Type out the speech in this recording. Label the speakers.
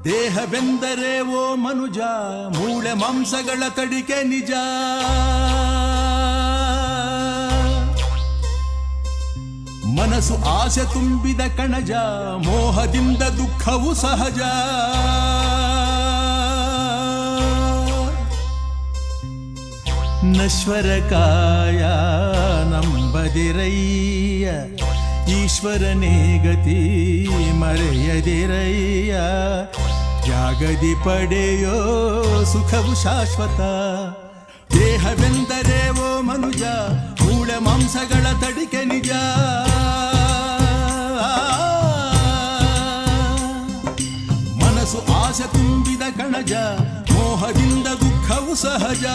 Speaker 1: ದೇಹವೆಂದರೆ ಓ ಮನುಜ ಮೂಳೆ ಮಾಂಸಗಳ ತಡಿಕೆ ನಿಜ. ಮನಸ್ಸು ಆಸೆ ತುಂಬಿದ ಕಣಜ, ಮೋಹದಿಂದ ದುಃಖವು ಸಹಜ. ನಶ್ವರ ಕಾಯ ನಂಬದಿರಯ್ಯ, ಈಶ್ವರನೇ ಗತಿ ಮರೆಯದಿರಯ್ಯ. ತ್ಯಾಗದಿ ಪಡೆಯೋ ಸುಖವು ಶಾಶ್ವತ. ದೇಹವೆಂದರೆ ಓ ಮನುಜ ಮೂಳೆ ಮಾಂಸಗಳ ತಡಿಕೆ ನಿಜ. ಮನಸ್ಸು ಆಸೆ ತುಂಬಿದ ಕಣಜ, ಮೋಹದಿಂದ ದುಃಖವು ಸಹಜ.